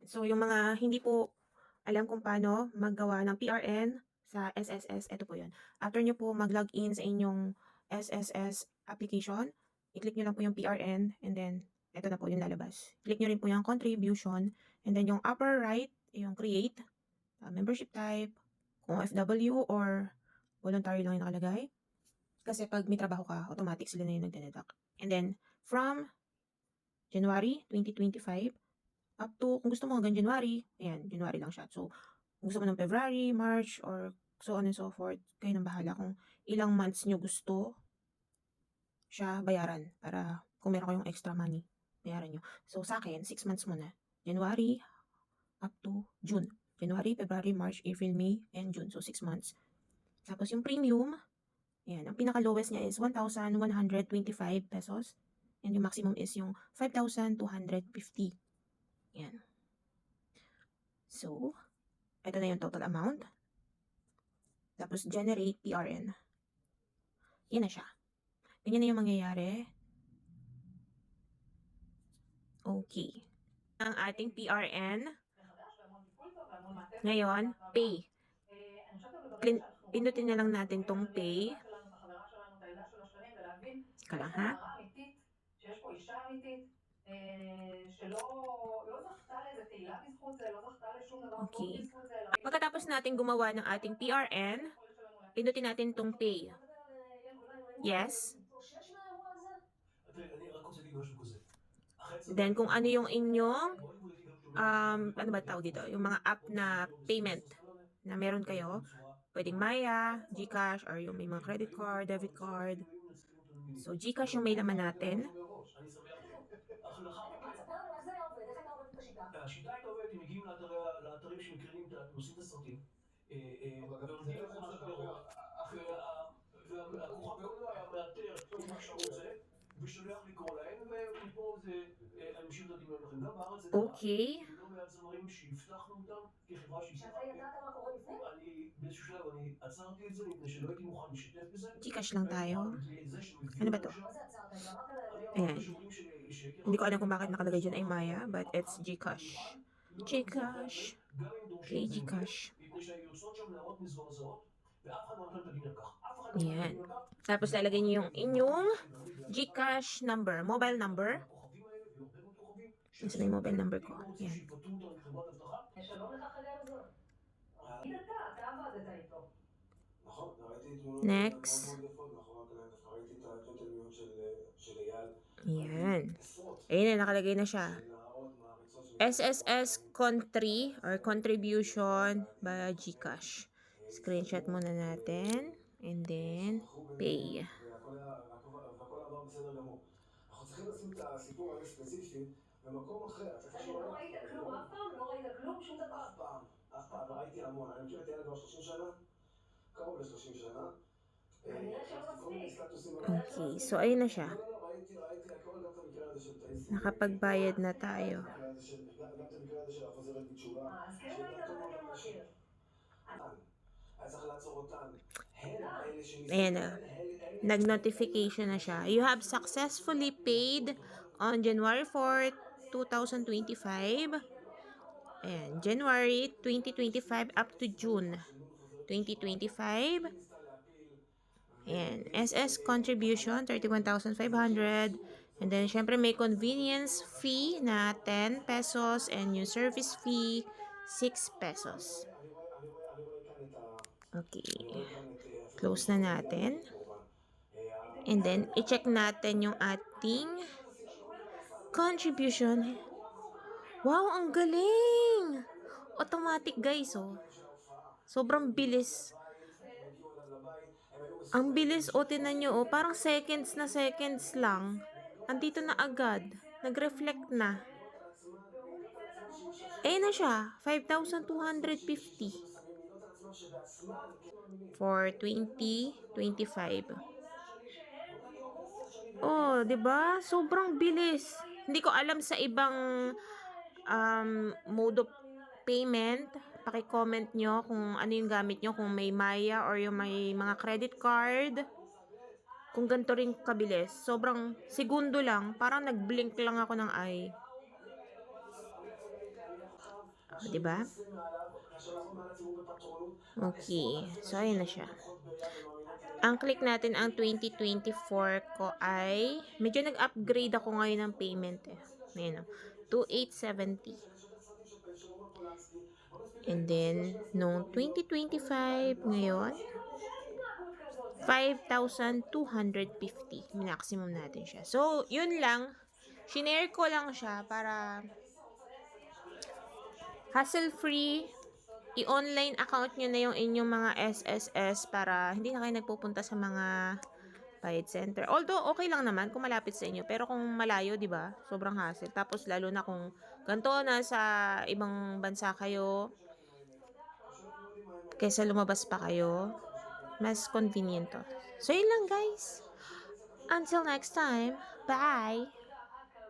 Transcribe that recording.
So, yung mga hindi po alam kung paano maggawa ng PRN sa SSS, eto po yun. After nyo po mag-login sa inyong SSS application, i-click nyo lang po yung PRN and then eto na po yung lalabas. Click nyo rin po yung contribution and then yung upper right, yung create, membership type, kung OFW or voluntary lang yung nakalagay. Kasi pag may trabaho ka, automatic sila na yung nagde-deduct. And then, from January 2025, up to, kung gusto mo hanggang January, ayan, January lang siya. So, kung gusto mo ng February, March, or so on and so forth, kayo nang bahala kung ilang months nyo gusto siya bayaran para kung meron kayong extra money, bayaran nyo. So, sa akin, 6 months muna. January up to June. January, February, March, April, May, and June. So, 6 months. Tapos, yung premium, ayan, ang pinaka-lowest niya is 1,125 pesos. And yung maximum is yung 5,250. Ayan. So, ito na yung total amount. Tapos, generate PRN. Yan na siya. Ganyan na yung mangyayari. Okay. Ang ating PRN. Ngayon, pay. Pindutin na lang natin tong pay. Kalang ha? שיש פה אישה אמיתית, שלא זכתה לאיזה תהילה בזכות זה, לא זכתה לשום דבר טוב בזכות זה. Pagkatapos natin gumawa ng ating PRN, pindutin natin tong pay. Yes. Then, kung ano yung inyong, ano ba tawag dito? Yung mga app na payment na meron kayo, pwedeng Maya, GCash, or yung may mga credit card, debit card. So, GCash yung may laman natin. השיטה הייתה עובדת, הם מגיעים לאתרים שמקרינים, עושים את הסרטים, ויורדים לחוץ לגדרות, והכוכב קולנוע היה מאתר עם מה שהוא רוצה, ושולח לקרוא להם, ומפה אני משאיר את הדמיון לכם. גם בארץ זה קרה. עם לא מעט זמרים שהבטחנו אותם כחברה שהבטחה. שאתה ידעת מה קורה לפני? אני באיזשהו שלב, אני עצרתי את זה, מפני שלא הייתי מוכן לשתף בזה. GCash lang tayo. Ano ba to? Ayan. Hindi ko alam kung bakit nakalagay dyan ay Maya, but it's GCash. GCash. Okay, GCash. Ayan. Tapos lalagay niyo yung inyong GCash number, mobile number. Ito na yung mobile number ko. Ayan. Next. Ayan. Ayan na, nakalagay na siya. SSS Country or Contribution by GCash. Screenshot muna natin. And then, pay. אנחנו צריכים לשים את הסיפור הזה ספציפית במקום אחר. לא ראית כלום אף פעם? לא ראית כלום? שום דבר? אף פעם, וראיתי המון. אני מכיר את הילד כבר 30 שנה, קרוב ל-30 שנה. Okay, so ayun na siya. Nakapagbayad na tayo. Ayan na. Nag-notification na siya. You have successfully paid on January 4th, 2025. Ayan, January 2025 up to June 2025. Ayan, SS contribution, 31,500. And then, syempre may convenience fee na 10 pesos and yung service fee, 6 pesos. Okay. Close na natin. And then, i-check natin yung ating contribution. Wow, ang galing! Automatic, guys, oh. Sobrang bilis. Ang bilis, o, tinan nyo, oh. Parang seconds na seconds lang. Andito na agad. Nag-reflect na. Eh na siya. 5,250 for 2025. Oh, 'di ba? Sobrang bilis. Hindi ko alam sa ibang mode of payment. Paki-comment nyo kung ano yung gamit nyo, kung may Maya or yung may mga credit card. Kung ganito rin kabilis. Sobrang segundo lang. Parang nag-blink lang ako ng eye. O, 'di ba? Okay. So, ayun na siya. Ang click natin ang 2024 ko ay medyo nag-upgrade ako ngayon ng payment eh. Ayan o. 2,870. And then, nung 2025 ngayon, 5,250. Maximum natin siya. So, yun lang. Shinare ko lang siya para hassle-free. I-online account nyo na yung inyong mga SSS para hindi na kayo nagpupunta sa mga bayad center. Although, okay lang naman kung malapit sa inyo. Pero kung malayo, di ba? Sobrang hassle. Tapos, lalo na kung ganito na sa ibang bansa kayo, kaysa lumabas pa kayo, mas convenient to. So, yun lang guys. Until next time, bye!